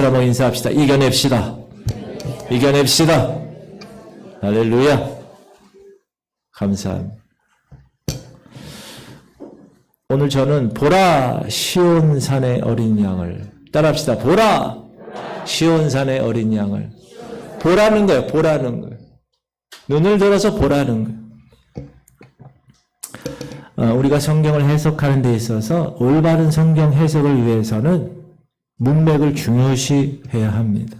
한번 인사합시다. 이겨냅시다. 이겨냅시다. 할렐루야. 감사합니다. 오늘 저는 보라 시온산의 어린 양을 따라합시다. 보라 시온산의 어린 양을 보라는 거예요. 보라는 거예요. 눈을 들어서 보라는 거예요. 우리가 성경을 해석하는 데 있어서 올바른 성경 해석을 위해서는 문맥을 중요시해야 합니다.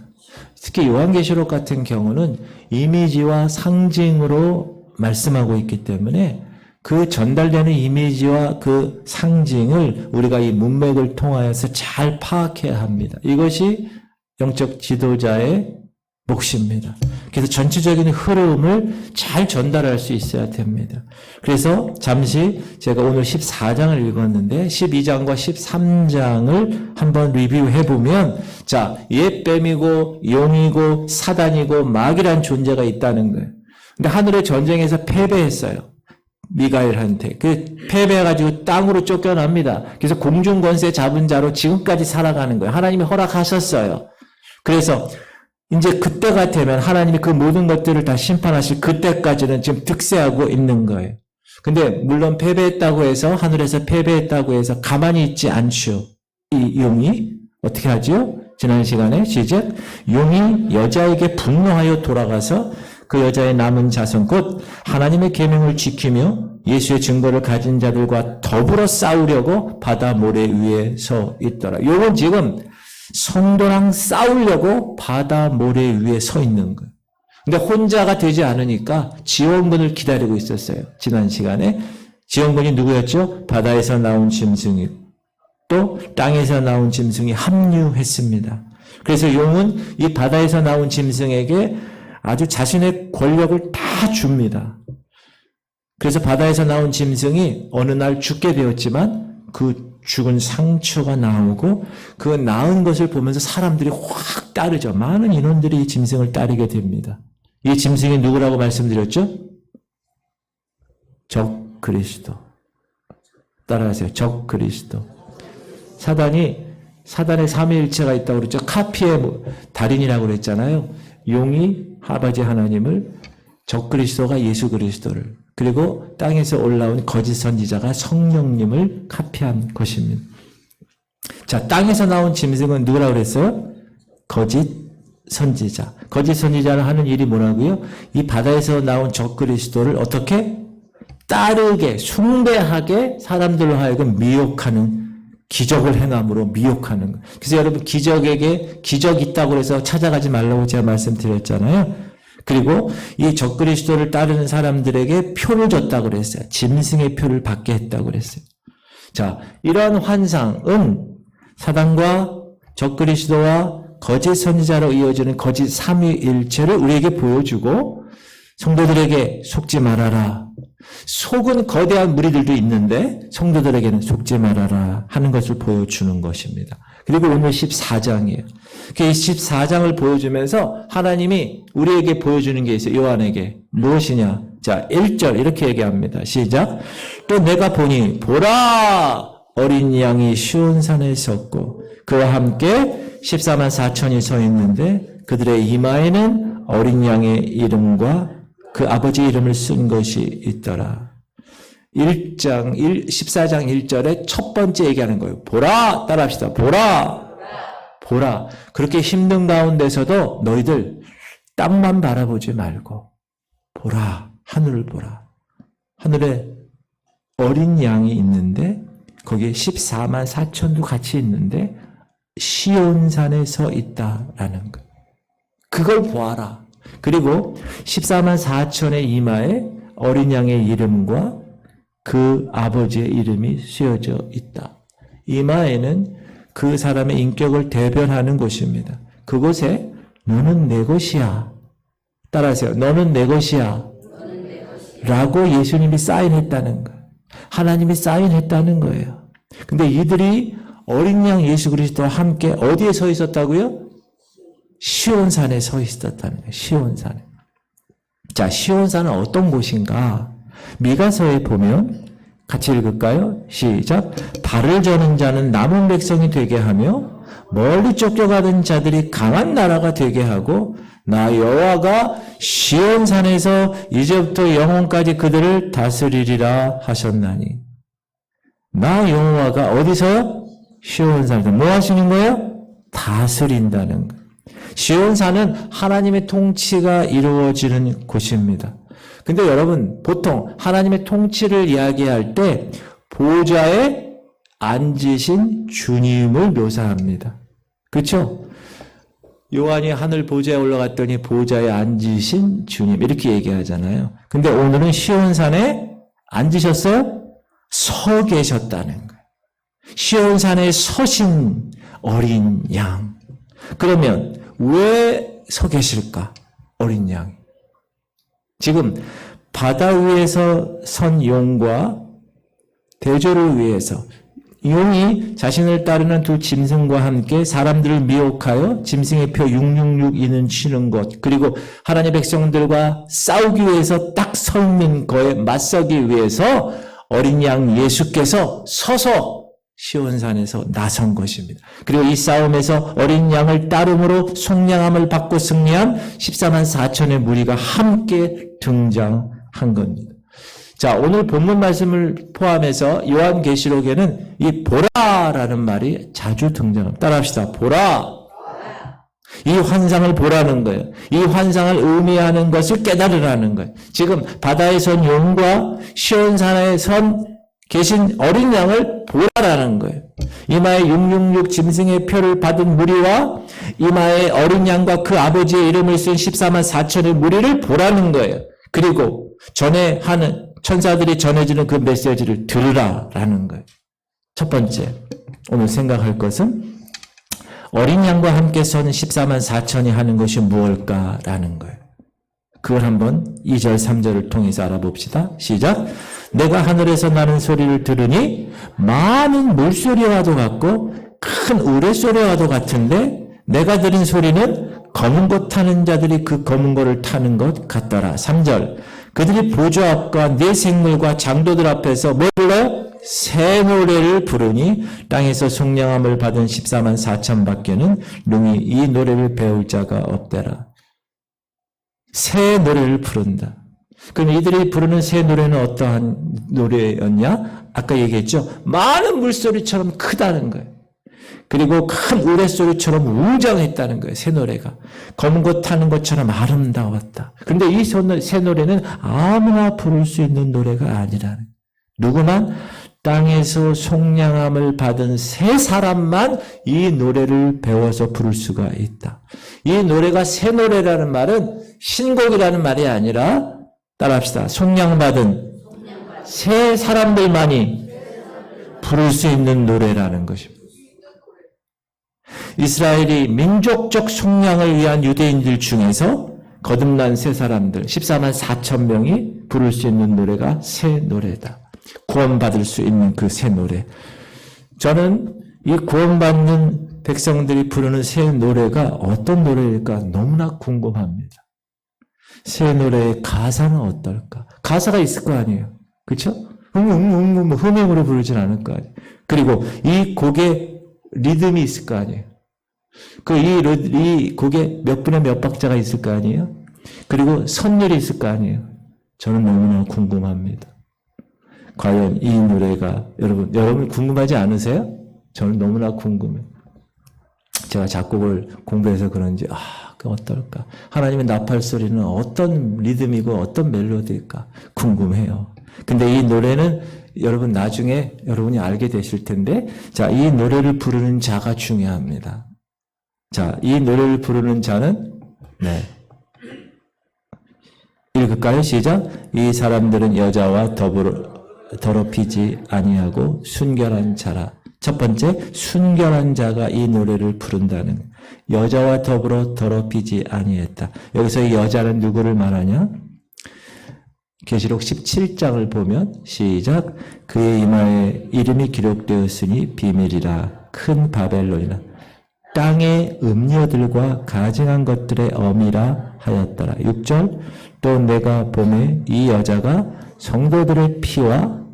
특히 요한계시록 같은 경우는 이미지와 상징으로 말씀하고 있기 때문에 그 전달되는 이미지와 그 상징을 우리가 이 문맥을 통하여서 잘 파악해야 합니다. 이것이 영적 지도자의 몫입니다. 그래서 전체적인 흐름을 잘 전달할 수 있어야 됩니다. 그래서 잠시 제가 오늘 14장을 읽었는데 12장과 13장을 한번 리뷰해보면 자, 옛뱀이고 용이고 사단이고 마귀란 존재가 있다는 거예요. 근데 하늘의 전쟁에서 패배했어요. 미가엘한테. 그 패배해가지고 땅으로 쫓겨납니다. 그래서 공중권세 잡은 자로 지금까지 살아가는 거예요. 하나님이 허락하셨어요. 그래서 이제 그때가 되면 하나님이 그 모든 것들을 다 심판하실 그때까지는 지금 득세하고 있는 거예요. 근데 물론 패배했다고 해서 하늘에서 패배했다고 해서 가만히 있지 않죠. 이 용이 어떻게 하죠? 지난 시간에 시작. 용이 여자에게 분노하여 돌아가서 그 여자의 남은 자손 곧 하나님의 계명을 지키며 예수의 증거를 가진 자들과 더불어 싸우려고 바다 모래 위에 서 있더라. 요건 지금 성도랑 싸우려고 바다 모래 위에 서 있는 거예요. 근데 혼자가 되지 않으니까 지원군을 기다리고 있었어요. 지난 시간에. 지원군이 누구였죠? 바다에서 나온 짐승이 또 땅에서 나온 짐승이 합류했습니다. 그래서 용은 이 바다에서 나온 짐승에게 아주 자신의 권력을 다 줍니다. 그래서 바다에서 나온 짐승이 어느 날 죽게 되었지만 그 죽은 상처가 나오고 그 나은 것을 보면서 사람들이 확 따르죠. 많은 인원들이 이 짐승을 따르게 됩니다. 이 짐승이 누구라고 말씀드렸죠? 적 그리스도. 따라하세요. 적 그리스도. 사단의 삼위일체가 있다고 그랬죠. 카피의 달인이라고 그랬잖아요. 용이 아버지 하나님을, 적 그리스도가 예수 그리스도를, 그리고 땅에서 올라온 거짓 선지자가 성령님을 카피한 것입니다. 자, 땅에서 나온 짐승은 누구라고 그랬어요? 거짓 선지자. 거짓 선지자는 하는 일이 뭐라고요? 이 바다에서 나온 적 그리스도를 어떻게? 따르게, 숭배하게 사람들로 하여금 미혹하는, 기적을 행함으로 미혹하는 거예요. 그래서 여러분 기적에게 기적 있다고 해서 찾아가지 말라고 제가 말씀드렸잖아요. 그리고 이 적그리스도를 따르는 사람들에게 표를 줬다고 그랬어요. 짐승의 표를 받게 했다고 그랬어요. 자, 이러한 환상은 사단과 적그리스도와 거짓 선지자로 이어지는 거짓 삼위일체를 우리에게 보여주고 성도들에게 속지 말아라. 속은 거대한 무리들도 있는데 성도들에게는 속지 말아라 하는 것을 보여주는 것입니다. 그리고 오늘 14장이에요. 그 14장을 보여주면서 하나님이 우리에게 보여주는 게 있어요. 요한에게. 무엇이냐? 자, 1절 이렇게 얘기합니다. 시작. 또 내가 보니 보라 어린 양이 시온산에 섰고 그와 함께 14만 4천이 서 있는데 그들의 이마에는 어린 양의 이름과 그 아버지 이름을 쓴 것이 있더라. 14장 1절에 첫 번째 얘기하는 거예요. 보라! 따라합시다. 보라! 보라. 그렇게 힘든 가운데서도 너희들 땅만 바라보지 말고 보라. 하늘을 보라. 하늘에 어린 양이 있는데 거기에 14만 4천도 같이 있는데 시온산에 서 있다라는 거. 그걸 보아라. 그리고 14만 4천의 이마에 어린 양의 이름과 그 아버지의 이름이 쓰여져 있다. 이마에는 그 사람의 인격을 대변하는 곳입니다. 그곳에 너는 내 것이야. 따라하세요. 너는 내 것이야. 라고 예수님이 사인했다는 거예요. 하나님이 사인했다는 거예요. 근데 이들이 어린 양 예수 그리스도와 함께 어디에 서 있었다고요? 시온산에 서 있었다는 거예요. 시온산에. 자, 시온산은 어떤 곳인가? 미가서에 보면 같이 읽을까요? 시작. 발을 저는 자는 남은 백성이 되게 하며 멀리 쫓겨가던 자들이 강한 나라가 되게 하고 나 여호와가 시온산에서 이제부터 영원까지 그들을 다스리리라 하셨나니. 나 여호와가 어디서요? 시온산에서 뭐 하시는 거예요? 다스린다는 거예요. 시온산은 하나님의 통치가 이루어지는 곳입니다. 근데 여러분, 보통 하나님의 통치를 이야기할 때 보좌에 앉으신 주님을 묘사합니다. 그렇죠? 요한이 하늘 보좌에 올라갔더니 보좌에 앉으신 주님 이렇게 얘기하잖아요. 근데 오늘은 시온산에 앉으셨어요? 서 계셨다는 거예요. 시온산에 서신 어린 양. 그러면 왜 서 계실까? 어린 양이. 지금 바다 위에서 선 용과 대조를 위해서 용이 자신을 따르는 두 짐승과 함께 사람들을 미혹하여 짐승의 표 666 이는 치는 것, 그리고 하나님의 백성들과 싸우기 위해서 딱 서 있는 거에 맞서기 위해서 어린 양 예수께서 서서 시온산에서 나선 것입니다. 그리고 이 싸움에서 어린 양을 따름으로 속량함을 받고 승리한 14만 4천의 무리가 함께 등장한 겁니다. 자, 오늘 본문 말씀을 포함해서 요한계시록에는 이 보라라는 말이 자주 등장합니다. 따라합시다. 보라. 이 환상을 보라는 거예요. 이 환상을 의미하는 것을 깨달으라는 거예요. 지금 바다에 선 용과 시온산에 선 계신 어린 양을 보라라는 거예요. 이마에 666 짐승의 표를 받은 무리와 이마에 어린 양과 그 아버지의 이름을 쓴 14만 4천의 무리를 보라는 거예요. 그리고 전에 하는 천사들이 전해지는 그 메시지를 들으라라는 거예요. 첫 번째, 오늘 생각할 것은 어린 양과 함께 선 14만 4천이 하는 것이 무엇일까라는 거예요. 그걸 한번 2절, 3절을 통해서 알아봅시다. 시작. 내가 하늘에서 나는 소리를 들으니 많은 물소리와도 같고 큰 우레소리와도 같은데 내가 들은 소리는 검은 것 타는 자들이 그 검은 것을 타는 것 같더라. 3절. 그들이 보좌 앞과 네 생물과 장도들 앞에서 뭘 불러요? 새 노래를 부르니 땅에서 속량함을 받은 14만 4천 밖에는 능히 이 노래를 배울 자가 없더라. 새 노래를 부른다. 그럼 이들이 부르는 새 노래는 어떠한 노래였냐? 아까 얘기했죠. 많은 물소리처럼 크다는 거예요. 그리고 큰 우레소리처럼 웅장했다는 거예요. 새 노래가. 검은 것 타는 것처럼 아름다웠다. 그런데 이 새 노래는 아무나 부를 수 있는 노래가 아니라는 거예요. 누구만? 땅에서 속량함을 받은 세 사람만 이 노래를 배워서 부를 수가 있다. 이 노래가 새 노래라는 말은 신곡이라는 말이 아니라 따라합시다. 속량받은 세 사람들만이 부를 수 있는 노래라는 것입니다. 이스라엘이 민족적 속량을 위한 유대인들 중에서 거듭난 세 사람들 14만 4천 명이 부를 수 있는 노래가 새 노래다. 구원받을 수 있는 그 새 노래. 저는 이 구원받는 백성들이 부르는 새 노래가 어떤 노래일까 너무나 궁금합니다. 새 노래의 가사는 어떨까? 가사가 있을 거 아니에요. 그렇죠? 흥흥으로 부르진 않을 거 아니에요. 그리고 이 곡에 리듬이 있을 거 아니에요. 이 곡에 몇 분의 몇 박자가 있을 거 아니에요. 그리고 선율이 있을 거 아니에요. 저는 너무나 궁금합니다. 과연 이 노래가 여러분 궁금하지 않으세요? 저는 너무나 궁금해요. 제가 작곡을 공부해서 그런지 그 어떨까? 하나님의 나팔 소리는 어떤 리듬이고 어떤 멜로디일까? 궁금해요. 근데 이 노래는 여러분 나중에 여러분이 알게 되실 텐데, 자, 이 노래를 부르는 자가 중요합니다. 자, 이 노래를 부르는 자는 읽을까요? 시작. 이 사람들은 여자와 더럽히지 아니하고 순결한 자라. 첫 번째, 순결한 자가 이 노래를 부른다는 여자와 더불어 더럽히지 아니했다. 여기서 이 여자는 누구를 말하냐? 계시록 17장을 보면 시작. 그의 이마에 이름이 기록되었으니 비밀이라 큰 바벨론이라 땅의 음녀들과 가증한 것들의 어미라 하였더라. 6절. 또 내가 보매 이 여자가 성도들의 피와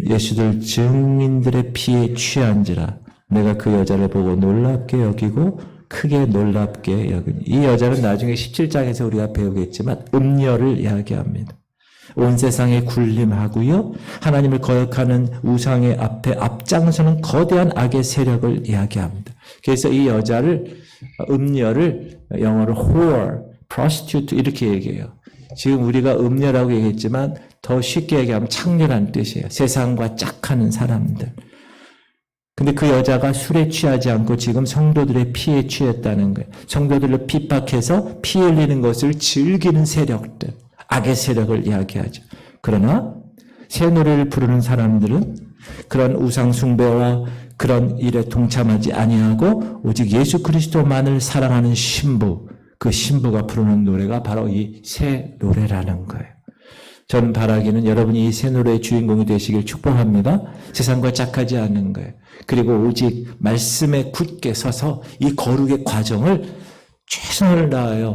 예수들 증인들의 피에 취한지라. 내가 그 여자를 보고 놀랍게 여기고 크게 놀랍게 여기니. 이 여자는 나중에 17장에서 우리가 배우겠지만 음녀를 이야기합니다. 온 세상에 군림하고요. 하나님을 거역하는 우상의 앞에 앞장서는 거대한 악의 세력을 이야기합니다. 그래서 이 여자를 음녀를 영어로 whore, prostitute 이렇게 얘기해요. 지금 우리가 음녀라고 얘기했지만 더 쉽게 얘기하면 창녀라는 뜻이에요. 세상과 짝하는 사람들. 근데 그 여자가 술에 취하지 않고 지금 성도들의 피에 취했다는 거예요. 성도들을 핍박해서 피 흘리는 것을 즐기는 세력들, 악의 세력을 이야기하죠. 그러나 새 노래를 부르는 사람들은 그런 우상 숭배와 그런 일에 동참하지 아니하고 오직 예수 그리스도만을 사랑하는 신부, 그 신부가 부르는 노래가 바로 이 새 노래라는 거예요. 저는 바라기는 여러분이 이 새 노래의 주인공이 되시길 축복합니다. 세상과 짝하지 않는 거예요. 그리고 오직 말씀에 굳게 서서 이 거룩의 과정을 최선을 다하여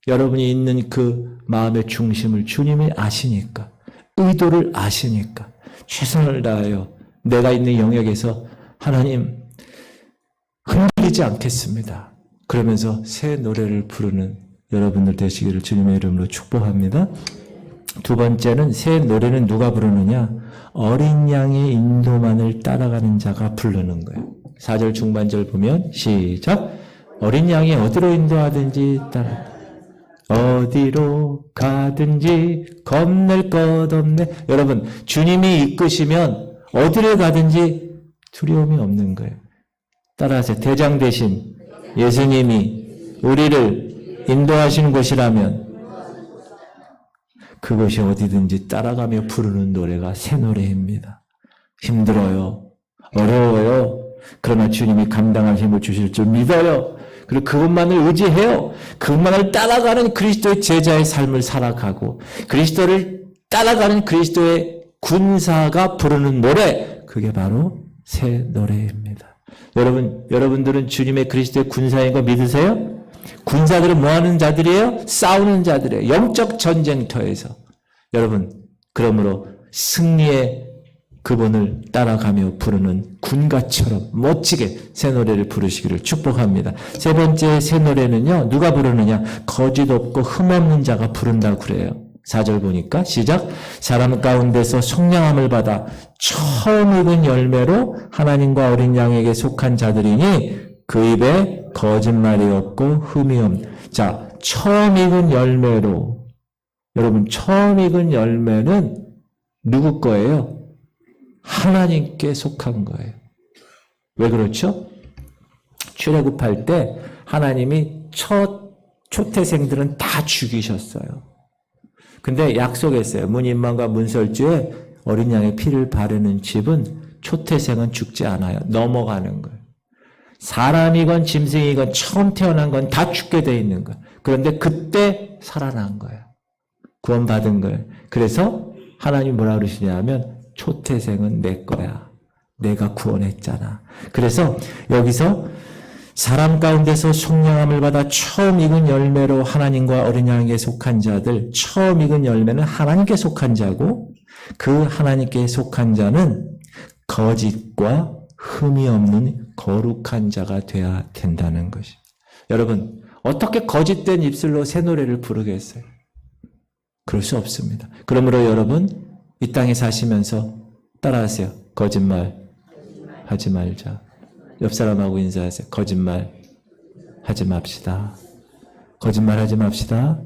여러분이 있는 그 마음의 중심을 주님이 아시니까, 의도를 아시니까 최선을 다하여 내가 있는 영역에서 하나님 흔들리지 않겠습니다. 그러면서 새 노래를 부르는 여러분들 되시기를 주님의 이름으로 축복합니다. 두 번째는 새 노래는 누가 부르느냐? 어린 양의 인도만을 따라가는 자가 부르는 거예요. 4절 중반절 보면 시작. 어린 양이 어디로 인도하든지 따라 어디로 가든지 겁낼 것 없네. 여러분 주님이 이끄시면 어디를 가든지 두려움이 없는 거예요. 따라하세요. 대장 대신 예수님이 우리를 인도하시는 곳이라면 그것이 어디든지 따라가며 부르는 노래가 새 노래입니다. 힘들어요. 어려워요. 그러나 주님이 감당할 힘을 주실 줄 믿어요. 그리고 그것만을 의지해요. 그것만을 따라가는 그리스도의 제자의 삶을 살아가고 그리스도를 따라가는 그리스도의 군사가 부르는 노래, 그게 바로 새 노래입니다. 여러분들은 주님의 그리스도의 군사인 거 믿으세요? 군사들은 뭐 하는 자들이에요? 싸우는 자들이에요. 영적 전쟁터에서. 여러분, 그러므로 승리의 그분을 따라가며 부르는 군가처럼 멋지게 새 노래를 부르시기를 축복합니다. 세 번째 새 노래는요, 누가 부르느냐? 거짓 없고 흠없는 자가 부른다고 그래요. 4절 보니까 시작. 사람 가운데서 속량함을 받아 처음 익은 열매로 하나님과 어린 양에게 속한 자들이니 그 입에 거짓말이 없고 흠이 없는. 자, 처음 익은 열매로. 여러분, 처음 익은 열매는 누구 거예요? 하나님께 속한 거예요. 왜 그렇죠? 출애굽할 때 하나님이 첫 초태생들은 다 죽이셨어요. 근데 약속했어요. 문인만과 문설주에 어린 양의 피를 바르는 집은 초태생은 죽지 않아요. 넘어가는 거예요. 사람이건 짐승이건 처음 태어난 건 다 죽게 돼 있는 거예요. 그런데 그때 살아난 거예요. 구원받은 거예요. 그래서 하나님 뭐라 그러시냐면 초태생은 내 거야. 내가 구원했잖아. 그래서 여기서 사람 가운데서 속량함을 받아 처음 익은 열매로 하나님과 어린 양에게 속한 자들, 처음 익은 열매는 하나님께 속한 자고 그 하나님께 속한 자는 거짓과 흠이 없는 거룩한 자가 돼야 된다는 것입니다. 여러분, 어떻게 거짓된 입술로 새 노래를 부르겠어요? 그럴 수 없습니다. 그러므로 여러분, 이 땅에 사시면서 따라하세요. 거짓말 하지 말자. 옆 사람하고 인사하세요. 거짓말 하지 맙시다. 거짓말 하지 맙시다.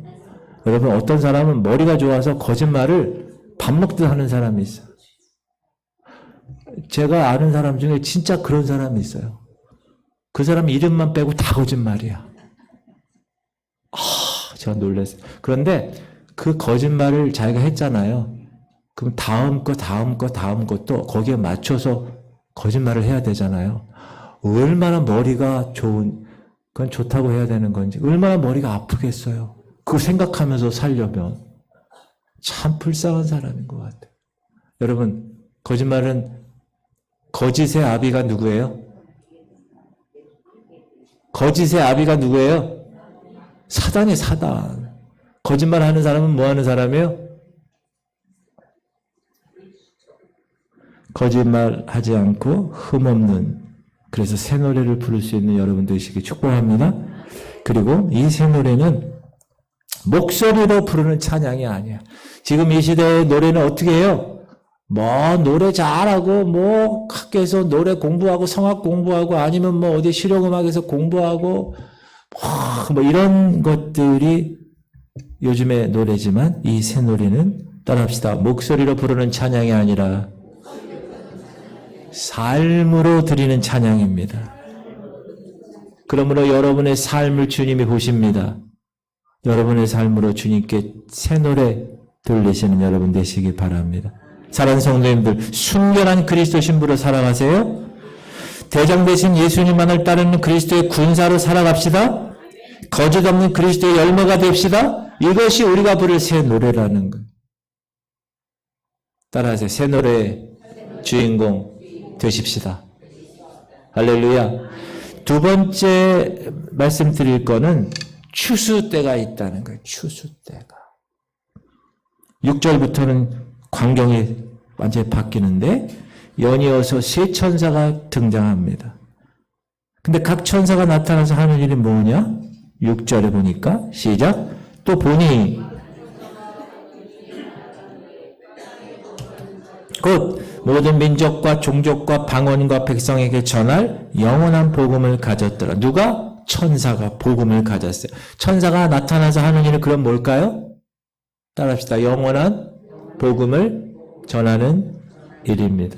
여러분, 어떤 사람은 머리가 좋아서 거짓말을 밥 먹듯 하는 사람이 있어요. 제가 아는 사람 중에 진짜 그런 사람이 있어요. 그 사람 이름만 빼고 다 거짓말이야. 제가 놀랐어요. 그런데 그 거짓말을 자기가 했잖아요. 그럼 다음 것도 거기에 맞춰서 거짓말을 해야 되잖아요. 얼마나 머리가 그건 좋다고 해야 되는 건지, 얼마나 머리가 아프겠어요. 그거 생각하면서 살려면. 참 불쌍한 사람인 것 같아요. 여러분, 거짓말은 거짓의 아비가 누구예요? 거짓의 아비가 누구예요? 사단이 사단. 거짓말 하는 사람은 뭐 하는 사람이에요? 거짓말 하지 않고 흠없는 그래서 새 노래를 부를 수 있는 여러분 되시길 축복합니다. 그리고 이 새 노래는 목소리로 부르는 찬양이 아니야. 지금 이 시대의 노래는 어떻게 해요? 노래 잘하고, 학교에서 노래 공부하고, 성악 공부하고, 아니면 어디 실용음악에서 공부하고, 이런 것들이 요즘의 노래지만, 이 새 노래는 따라합시다. 목소리로 부르는 찬양이 아니라, 삶으로 드리는 찬양입니다. 그러므로 여러분의 삶을 주님이 보십니다. 여러분의 삶으로 주님께 새 노래 들리시는 여러분 되시기 바랍니다. 사랑하는 성도님들, 순결한 그리스도 신부로 살아가세요. 대장 되신 예수님만을 따르는 그리스도의 군사로 살아갑시다. 거짓 없는 그리스도의 열매가 됩시다. 이것이 우리가 부를 새 노래라는 거예요. 따라하세요. 새 노래의 주인공 되십시다. 할렐루야. 두 번째 말씀드릴 거는 추수 때가 있다는 거예요. 추수 때가. 6절부터는 광경이 완전히 바뀌는데 연이어서 세 천사가 등장합니다. 근데 각 천사가 나타나서 하는 일이 뭐냐? 6절에 보니까 시작. 또 보니 곧 모든 민족과 종족과 방언과 백성에게 전할 영원한 복음을 가졌더라. 누가? 천사가 복음을 가졌어요. 천사가 나타나서 하는 일은 그럼 뭘까요? 따라합시다. 영원한 복음을 전하는 일입니다.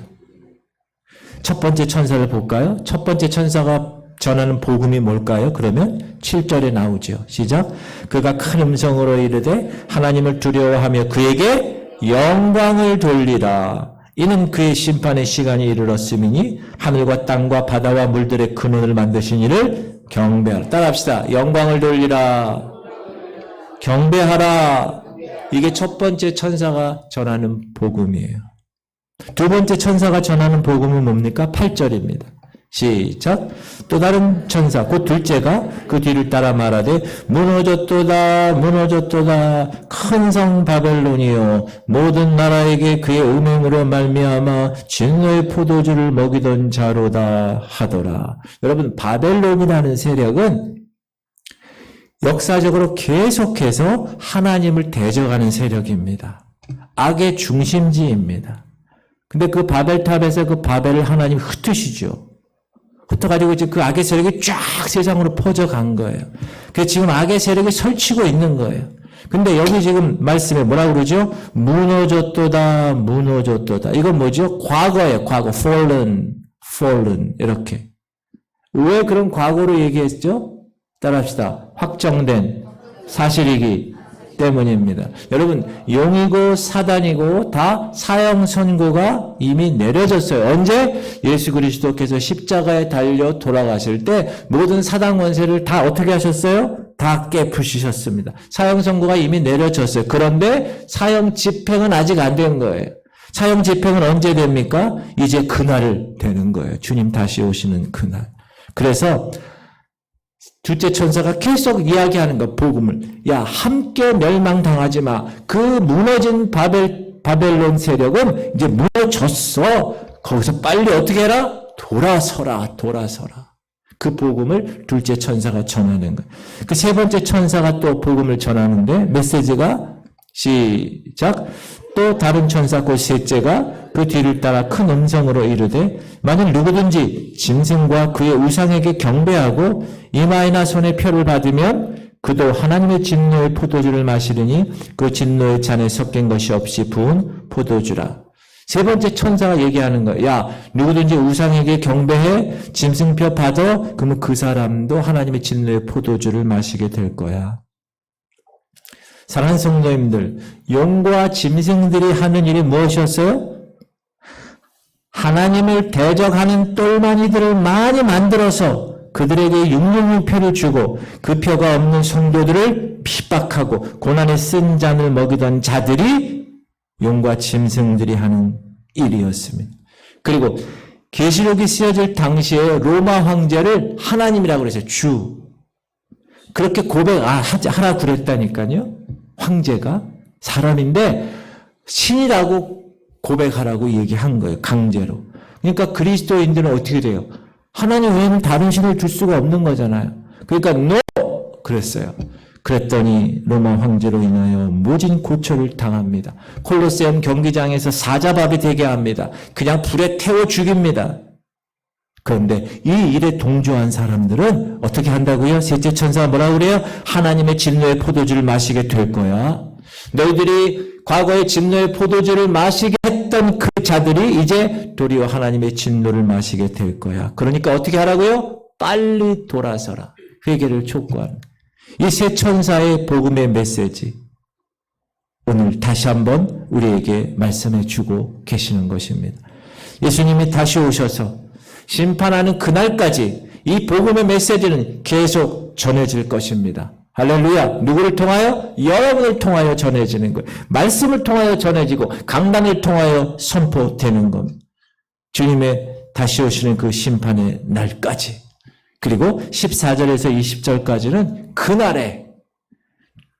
첫 번째 천사를 볼까요? 첫 번째 천사가 전하는 복음이 뭘까요? 그러면 7절에 나오죠. 시작. 그가 큰 음성으로 이르되 하나님을 두려워하며 그에게 영광을 돌리라. 이는 그의 심판의 시간이 이르렀음이니 하늘과 땅과 바다와 물들의 근원을 만드신 이를 경배하라. 따라합시다. 영광을 돌리라. 경배하라. 이게 첫 번째 천사가 전하는 복음이에요. 두 번째 천사가 전하는 복음은 뭡니까? 8절입니다. 시작. 또 다른 천사 곧 둘째가 그 뒤를 따라 말하되 무너졌도다 무너졌도다 큰 성 바벨론이요 모든 나라에게 그의 음행으로 말미암아 진노의 포도주를 먹이던 자로다 하더라. 여러분, 바벨론이라는 세력은 역사적으로 계속해서 하나님을 대적하는 세력입니다. 악의 중심지입니다. 근데 그 바벨탑에서 그 바벨을 하나님이 흩으시죠. 흩어가지고 이제 그 악의 세력이 쫙 세상으로 퍼져간 거예요. 그래서 지금 악의 세력이 설치고 있는 거예요. 근데 여기 지금 말씀에 뭐라고 그러죠? 무너졌도다, 무너졌도다. 이건 뭐죠? 과거예요, 과거. fallen, 이렇게. 왜 그런 과거로 얘기했죠? 따라합시다. 확정된 사실이기 때문입니다. 여러분, 용이고 사단이고 다 사형 선고가 이미 내려졌어요. 언제? 예수 그리스도께서 십자가에 달려 돌아가실 때 모든 사단 권세를 다 어떻게 하셨어요? 다 깨부시셨습니다. 사형 선고가 이미 내려졌어요. 그런데 사형 집행은 아직 안 된 거예요. 사형 집행은 언제 됩니까? 이제 그날을 되는 거예요. 주님 다시 오시는 그날. 그래서 둘째 천사가 계속 이야기하는 거, 복음을. 야, 함께 멸망당하지 마. 그 무너진 바벨론 세력은 이제 무너졌어. 거기서 빨리 어떻게 해라? 돌아서라. 그 복음을 둘째 천사가 전하는 거예요. 그 세 번째 천사가 또 복음을 전하는데 메시지가 시작. 또 다른 천사 곧 셋째가 그 뒤를 따라 큰 음성으로 이르되 만일 누구든지 짐승과 그의 우상에게 경배하고 이마이나 손에 표를 받으면 그도 하나님의 진노의 포도주를 마시리니 그 진노의 잔에 섞인 것이 없이 부은 포도주라. 세 번째 천사가 얘기하는 거예요. 야, 누구든지 우상에게 경배해 짐승표 받아 그러면 그 사람도 하나님의 진노의 포도주를 마시게 될 거야. 사랑하는 성도님들, 용과 짐승들이 하는 일이 무엇이었어요? 하나님을 대적하는 똘마니들을 많이 만들어서 그들에게 666표를 주고 그 표가 없는 성도들을 핍박하고 고난에 쓴 잔을 먹이던 자들이 용과 짐승들이 하는 일이었습니다. 그리고 계시록이 쓰여질 당시에 로마 황제를 하나님이라고 그랬어요. 주. 그렇게 하라 그랬다니까요. 황제가 사람인데 신이라고 고백하라고 얘기한 거예요. 강제로. 그러니까 그리스도인들은 어떻게 돼요? 하나님 외에는 다른 신을 둘 수가 없는 거잖아요. 그러니까 NO! 그랬어요. 그랬더니 로마 황제로 인하여 모진 고초를 당합니다. 콜로세움 경기장에서 사자밥이 되게 합니다. 그냥 불에 태워 죽입니다. 그런데 이 일에 동조한 사람들은 어떻게 한다고요? 셋째 천사가 뭐라고 그래요? 하나님의 진노의 포도주를 마시게 될 거야. 너희들이 과거에 진노의 포도주를 마시게 했던 그 자들이 이제 도리어 하나님의 진노를 마시게 될 거야. 그러니까 어떻게 하라고요? 빨리 돌아서라. 회개를 촉구하는. 이 세 천사의 복음의 메시지, 오늘 다시 한번 우리에게 말씀해 주고 계시는 것입니다. 예수님이 다시 오셔서 심판하는 그날까지 이 복음의 메시지는 계속 전해질 것입니다. 할렐루야. 누구를 통하여? 여러분을 통하여 전해지는 거예요. 말씀을 통하여 전해지고 강단을 통하여 선포되는 겁니다. 주님의 다시 오시는 그 심판의 날까지. 그리고 14절에서 20절까지는 그날에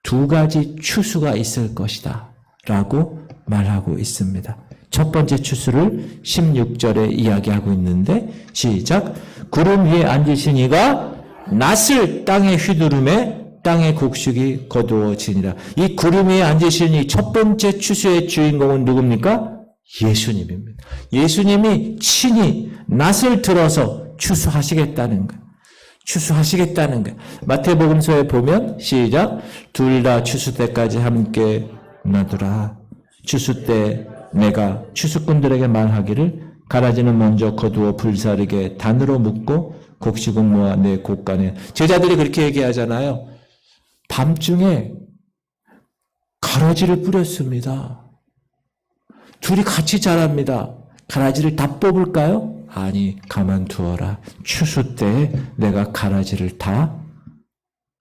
두 가지 추수가 있을 것이다 라고 말하고 있습니다. 첫 번째 추수를 16절에 이야기하고 있는데 시작. 구름 위에 앉으신 이가 낫을 땅에 휘두르매 땅의 곡식이 거두어지니라. 이 구름 위에 앉으신 이 첫 번째 추수의 주인공은 누굽니까? 예수님입니다. 예수님이 친히 낫을 들어서 추수하시겠다는 거예요. 추수하시겠다는 거예요. 마태복음서에 보면 시작. 둘 다 추수 때까지 함께 놔두라. 추수 때 내가 추수꾼들에게 말하기를 가라지는 먼저 거두어 불사르게 단으로 묶고 곡식은 모아 내 곳간에. 제자들이 그렇게 얘기하잖아요. 밤중에 가라지를 뿌렸습니다. 둘이 같이 자랍니다. 가라지를 다 뽑을까요? 아니, 가만두어라. 추수 때 내가 가라지를 다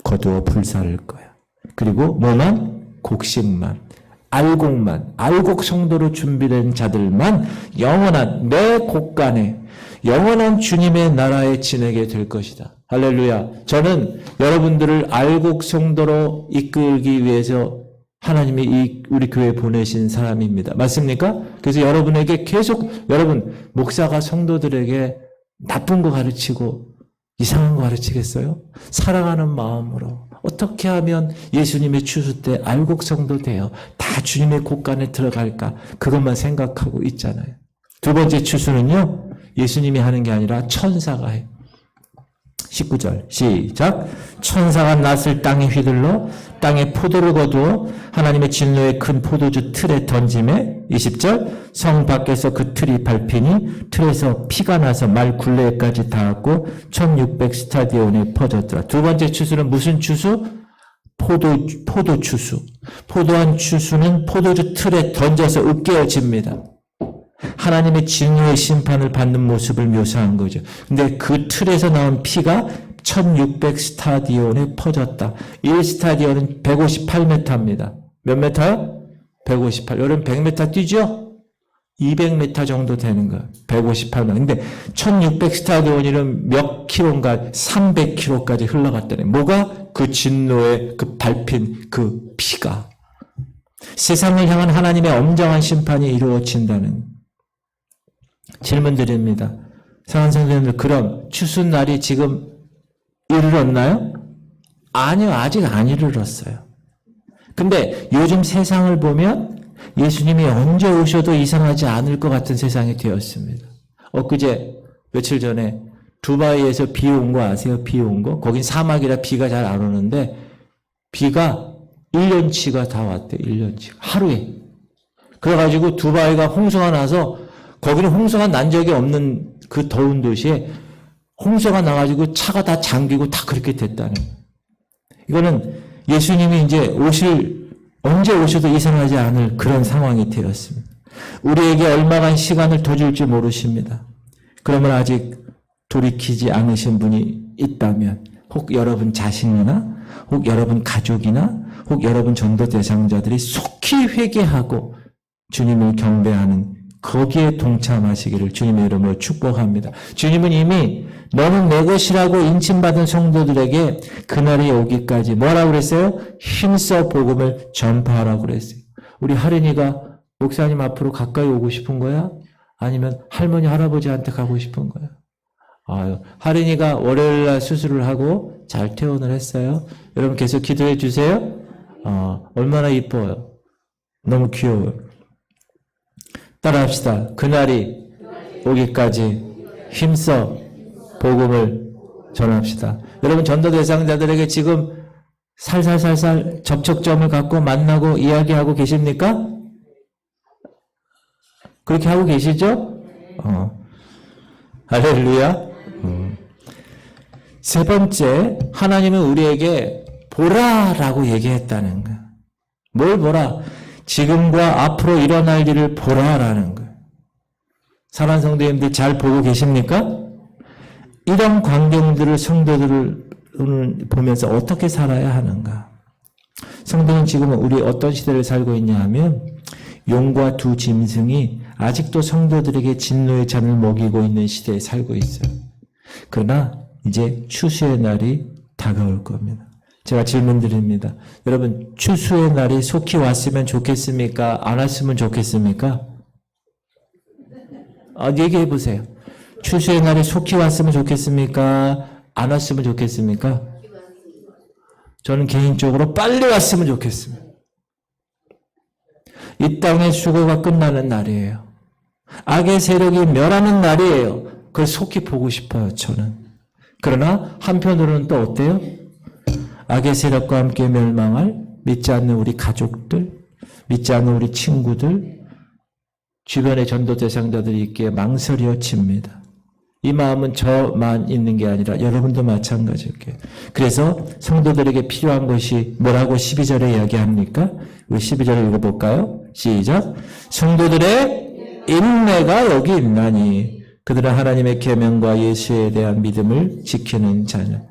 거두어 불사를 거야. 그리고 뭐만? 곡식만, 알곡만, 알곡 성도로 준비된 자들만 영원한 내 곳간에 영원한 주님의 나라에 지내게 될 것이다. 할렐루야. 저는 여러분들을 알곡 성도로 이끌기 위해서 하나님이 우리 교회에 보내신 사람입니다. 맞습니까? 그래서 여러분에게 계속 여러분 목사가 성도들에게 나쁜 거 가르치고 이상한 거 가르치겠어요? 사랑하는 마음으로 어떻게 하면 예수님의 추수 때 알곡 성도 돼요? 다 주님의 곳간에 들어갈까? 그것만 생각하고 있잖아요. 두 번째 추수는요. 예수님이 하는 게 아니라 천사가 해요. 19절 시작. 천사가 낫을 땅에 휘둘러 땅에 포도를 거두어 하나님의 진노의 큰 포도주 틀에 던짐에 20절 성 밖에서 그 틀이 밟히니 틀에서 피가 나서 말 굴레까지 닿았고 1600 스타디온에 퍼졌더라. 두 번째 추수는 무슨 추수? 포도 추수. 포도한 추수는 포도주 틀에 던져서 으깨어집니다. 하나님의 진노의 심판을 받는 모습을 묘사한 거죠. 근데 그 틀에서 나온 피가 1600 스타디온에 퍼졌다. 1스타디온은 158m입니다. 몇 미터요? 158. 여러분 100m 뛰죠? 200m 정도 되는 거예요. 158m. 근데 1600 스타디온이면 몇 킬로인가 300킬로까지 흘러갔다네. 뭐가? 그 진노의 그 밟힌 그 피가. 세상을 향한 하나님의 엄정한 심판이 이루어진다는. 질문 드립니다. 사랑하는 성도님들, 그럼 추수날이 지금 이르렀나요? 아니요, 아직 안 이르렀어요. 근데 요즘 세상을 보면 예수님이 언제 오셔도 이상하지 않을 것 같은 세상이 되었습니다. 엊그제 며칠 전에 두바이에서 비 온 거 아세요? 비 온 거? 거긴 사막이라 비가 잘 안 오는데 비가 1년치가 다 왔대요. 1년치. 하루에. 그래가지고 두바이가 홍수가 나서 거기는 홍수가 난 적이 없는 그 더운 도시에 홍수가 나가지고 차가 다 잠기고 다 그렇게 됐다는. 이거는 예수님이 이제 언제 오셔도 이상하지 않을 그런 상황이 되었습니다. 우리에게 얼마간 시간을 더 줄지 모르십니다. 그러면 아직 돌이키지 않으신 분이 있다면 혹 여러분 자신이나 혹 여러분 가족이나 혹 여러분 전도 대상자들이 속히 회개하고 주님을 경배하는 거기에 동참하시기를 주님의 이름으로 축복합니다. 주님은 이미 너는 내 것이라고 인침받은 성도들에게 그날이 오기까지 뭐라고 그랬어요? 힘써 복음을 전파하라고 그랬어요. 우리 하린이가 목사님 앞으로 가까이 오고 싶은 거야? 아니면 할머니 할아버지한테 가고 싶은 거야? 아유, 하린이가 월요일날 수술을 하고 잘 퇴원을 했어요. 여러분 계속 기도해 주세요. 얼마나 이뻐요. 너무 귀여워요. 따라합시다. 그날이 오기까지 힘써 복음을 전합시다. 여러분 전도 대상자들에게 지금 살살살살 접촉점을 갖고 만나고 이야기하고 계십니까? 그렇게 하고 계시죠? 할렐루야. 세 번째, 하나님은 우리에게 보라라고 얘기했다는 거예요. 뭘 보라? 지금과 앞으로 일어날 일을 보라라는 거예요. 사랑하는 성도님들 잘 보고 계십니까? 이런 광경들을 성도들을 보면서 어떻게 살아야 하는가? 성도는 지금 우리 어떤 시대를 살고 있냐 하면 용과 두 짐승이 아직도 성도들에게 진노의 잔을 먹이고 있는 시대에 살고 있어요. 그러나 이제 추수의 날이 다가올 겁니다. 제가 질문 드립니다. 여러분 추수의 날이 속히 왔으면 좋겠습니까? 안 왔으면 좋겠습니까? 얘기해 보세요. 추수의 날이 속히 왔으면 좋겠습니까? 안 왔으면 좋겠습니까? 저는 개인적으로 빨리 왔으면 좋겠습니다. 이 땅의 수고가 끝나는 날이에요. 악의 세력이 멸하는 날이에요. 그걸 속히 보고 싶어요, 저는. 그러나 한편으로는 또 어때요? 악의 세력과 함께 멸망할 믿지 않는 우리 가족들, 믿지 않는 우리 친구들, 주변의 전도 대상자들이 있기에 망설여집니다. 이 마음은 저만 있는 게 아니라 여러분도 마찬가지일게요. 그래서 성도들에게 필요한 것이 뭐라고 12절에 이야기합니까? 우리 12절을 읽어볼까요? 시작. 성도들의 인내가 여기 있나니 그들은 하나님의 계명과 예수에 대한 믿음을 지키는 자녀.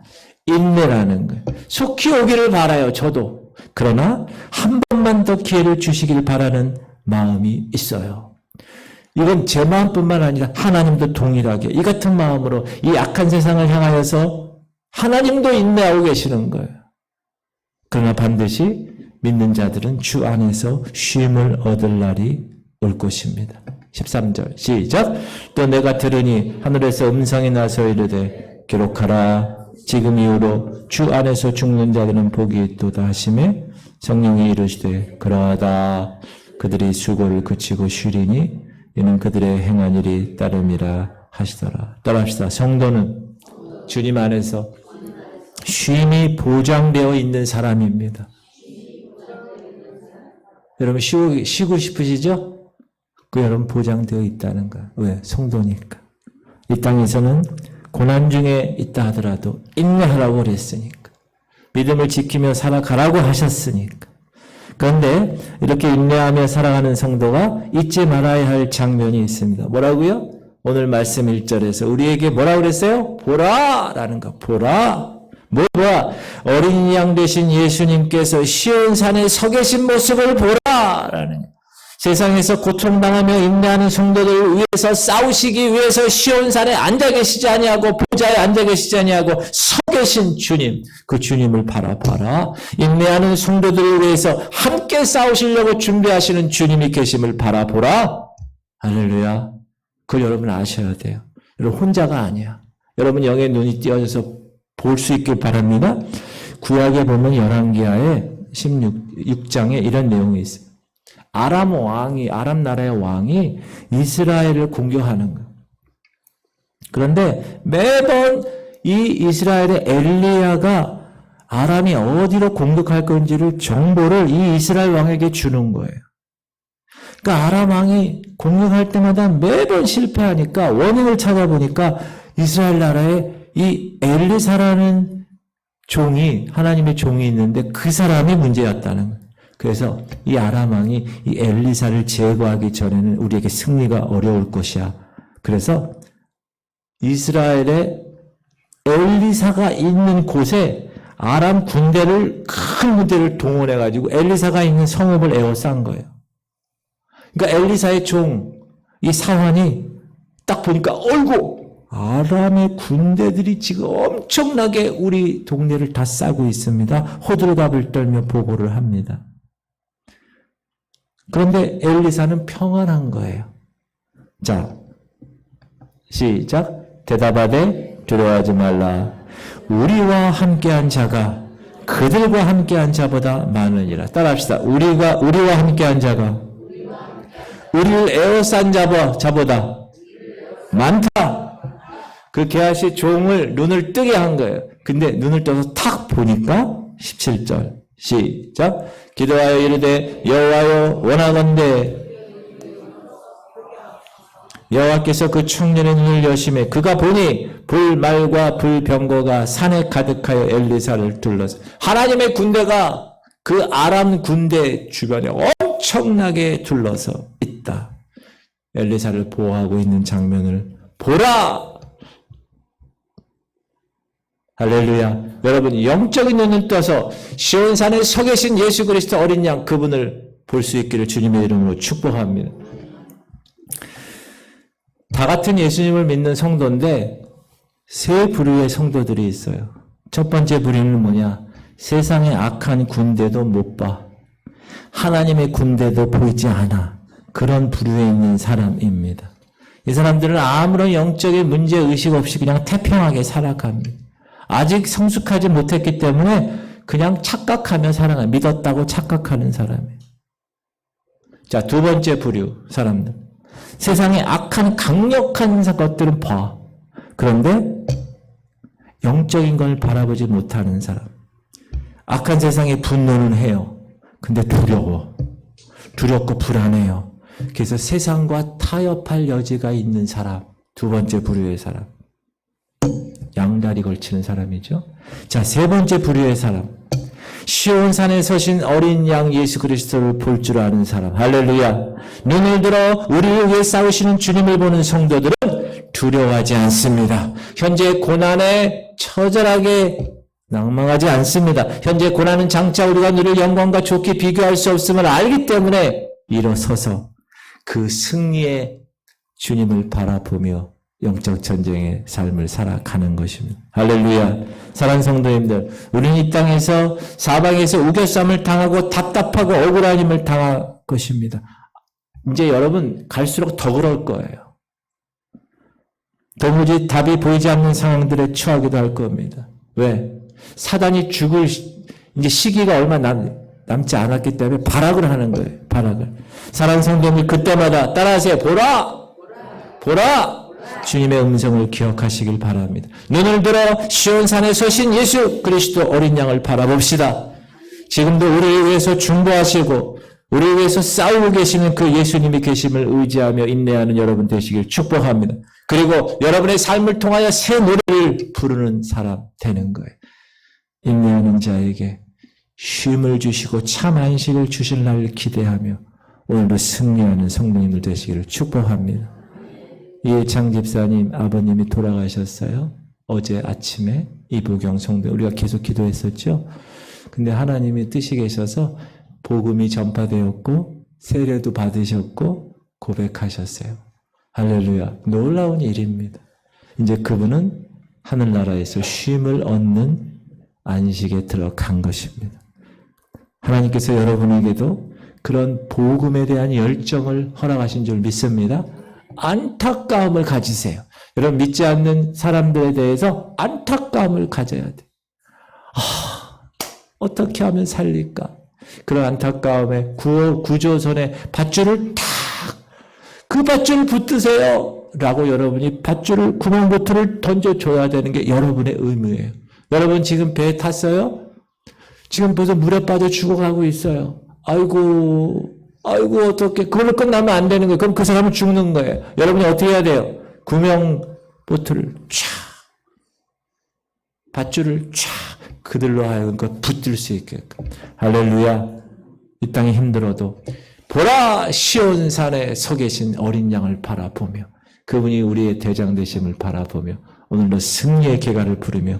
인내라는 거예요. 속히 오기를 바라요. 저도. 그러나 한 번만 더 기회를 주시길 바라는 마음이 있어요. 이건 제 마음뿐만 아니라 하나님도 동일하게 이 같은 마음으로 이 악한 세상을 향하여서 하나님도 인내하고 계시는 거예요. 그러나 반드시 믿는 자들은 주 안에서 쉼을 얻을 날이 올 것입니다. 13절 시작. 또 내가 들으니 하늘에서 음성이 나서 이르되 기록하라. 지금 이후로 주 안에서 죽는 자들은 복이 있도다 하시매 성령이 이르시되 그러하다. 그들이 수고를 그치고 쉬리니 이는 그들의 행한 일이 따름이라 하시더라. 따라합시다. 성도는 주님 안에서 쉼이 보장되어 있는 사람입니다. 여러분 쉬고 싶으시죠? 그 여러분 보장되어 있다는 거예요. 왜? 성도니까. 이 땅에서는 고난 중에 있다 하더라도 인내하라고 그랬으니까. 믿음을 지키며 살아가라고 하셨으니까. 그런데 이렇게 인내하며 살아가는 성도가 잊지 말아야 할 장면이 있습니다. 뭐라고요? 오늘 말씀 1절에서 우리에게 뭐라고 그랬어요? 보라! 라는 거. 보라! 뭐야? 어린 양 되신 예수님께서 시온산에 서 계신 모습을 보라! 라는 거. 세상에서 고통당하며 인내하는 성도들을 위해서 싸우시기 위해서 시온산에 앉아 계시지 아니하고 보좌에 앉아 계시지 아니하고 서 계신 주님, 그 주님을 바라봐라. 인내하는 성도들을 위해서 함께 싸우시려고 준비하시는 주님이 계심을 바라보라. 할렐루야. 그걸 여러분 아셔야 돼요. 여러분 혼자가 아니야. 여러분 영의 눈이 띄어져서 볼 수 있길 바랍니다. 구약에 보면 열왕기하에 16장에 이런 내용이 있어요. 아람 나라의 왕이 이스라엘을 공격하는 거예요. 그런데 매번 이 이스라엘의 엘리야가 아람이 어디로 공격할 건지를 정보를 이 이스라엘 왕에게 주는 거예요. 그러니까 아람 왕이 공격할 때마다 매번 실패하니까 원인을 찾아보니까 이스라엘 나라에 이 엘리사라는 종이 하나님의 종이 있는데 그 사람이 문제였다는 거예요. 그래서 이 아람 왕이 이 엘리사를 제거하기 전에는 우리에게 승리가 어려울 것이야. 그래서 이스라엘의 엘리사가 있는 곳에 아람 군대를 큰 군대를 동원해가지고 엘리사가 있는 성읍을 에워싼 거예요. 그러니까 엘리사의 종 이 사환이 딱 보니까 어이구 아람의 군대들이 지금 엄청나게 우리 동네를 다 싸고 있습니다. 호들갑을 떨며 보고를 합니다. 그런데 엘리사는 평안한 거예요. 자, 시작. 대답하되 두려워하지 말라. 우리와 함께한 자가 그들과 함께한 자보다 많으니라. 따라합시다. 우리와 함께한 자가 우리를 에워싼 자보다 많다. 그 게하시 종을 눈을 뜨게 한 거예요. 근데 눈을 떠서 탁 보니까 17절 시작. 기도하여 이르되 여호와여 원하건대 여호와께서 그 청년의 눈을 여심해 그가 보니 불말과 불병거가 산에 가득하여 엘리사를 둘러서 하나님의 군대가 그 아람 군대 주변에 엄청나게 둘러서 있다. 엘리사를 보호하고 있는 장면을 보라. 할렐루야. 여러분 영적인 눈을 떠서 시온산에 서 계신 예수 그리스도 어린 양 그분을 볼 수 있기를 주님의 이름으로 축복합니다. 다 같은 예수님을 믿는 성도인데 세 부류의 성도들이 있어요. 첫 번째 부류는 뭐냐? 세상의 악한 군대도 못 봐. 하나님의 군대도 보이지 않아. 그런 부류에 있는 사람입니다. 이 사람들은 아무런 영적인 문제의식 없이 그냥 태평하게 살아갑니다. 아직 성숙하지 못했기 때문에 그냥 착각하며 살아가. 믿었다고 착각하는 사람이에요. 자, 두 번째 부류 사람들. 세상에 악한 강력한 것들은 봐. 그런데 영적인 걸 바라보지 못하는 사람. 악한 세상에 분노는 해요. 근데 두렵고 불안해요. 그래서 세상과 타협할 여지가 있는 사람. 두 번째 부류의 사람. 양다리 걸치는 사람이죠. 자, 세 번째 부류의 사람. 시온산에 서신 어린 양 예수 그리스도를 볼 줄 아는 사람. 할렐루야. 눈을 들어 우리를 위해 싸우시는 주님을 보는 성도들은 두려워하지 않습니다. 현재 고난에 처절하게 낭망하지 않습니다. 현재 고난은 장차 우리가 누릴 영광과 좋게 비교할 수 없음을 알기 때문에 일어서서 그 승리의 주님을 바라보며 영적 전쟁의 삶을 살아가는 것입니다. 할렐루야. 사랑하는 성도님들, 우리는 이 땅에서 사방에서 우겨쌈을 당하고 답답하고 억울한 힘을 당할 것입니다. 이제 여러분 갈수록 더 그럴 거예요. 도무지 답이 보이지 않는 상황들에 처하기도 할 겁니다. 왜? 사단이 죽을 이제 시기가 얼마 남지 않았기 때문에 발악을 하는 거예요. 발악을. 사랑하는 성도님들, 그때마다 따라하세요. 보라. 주님의 음성을 기억하시길 바랍니다. 눈을 들어 시온산에 서신 예수 그리스도 어린 양을 바라봅시다. 지금도 우리를 위해서 중보하시고 우리를 위해서 싸우고 계시는 그 예수님이 계심을 의지하며 인내하는 여러분 되시길 축복합니다. 그리고 여러분의 삶을 통하여 새 노래를 부르는 사람 되는 거예요. 인내하는 자에게 쉼을 주시고 참 안식을 주실 날을 기대하며 오늘도 승리하는 성도님들 되시기를 축복합니다. 이해창 집사님 아버님이 돌아가셨어요. 어제 아침에 이부경 성도 우리가 계속 기도했었죠. 근데 하나님이 뜻이 계셔서 복음이 전파되었고 세례도 받으셨고 고백하셨어요. 할렐루야. 놀라운 일입니다. 이제 그분은 하늘나라에서 쉼을 얻는 안식에 들어간 것입니다. 하나님께서 여러분에게도 그런 복음에 대한 열정을 허락하신 줄 믿습니다. 안타까움을 가지세요. 여러분 믿지 않는 사람들에 대해서 안타까움을 가져야 돼요. 어떻게 하면 살릴까? 그런 안타까움에 구조선에 밧줄을 그 밧줄을 붙드세요 라고 여러분이 밧줄을 구멍보트를 던져줘야 되는 게 여러분의 의무예요. 여러분 지금 배에 탔어요? 지금 벌써 물에 빠져 죽어가고 있어요. 아이고 어떻게 그걸로 끝나면 안 되는 거예요. 그럼 그 사람은 죽는 거예요. 여러분이 어떻게 해야 돼요? 구명보트를 밧줄을 그들로 하여금 붙들 수 있게끔. 할렐루야. 이 땅이 힘들어도 보라 시온산에 서 계신 어린 양을 바라보며 그분이 우리의 대장 되심을 바라보며 오늘도 승리의 개가를 부르며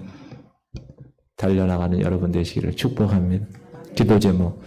달려나가는 여러분 되시기를 축복합니다. 기도 제목.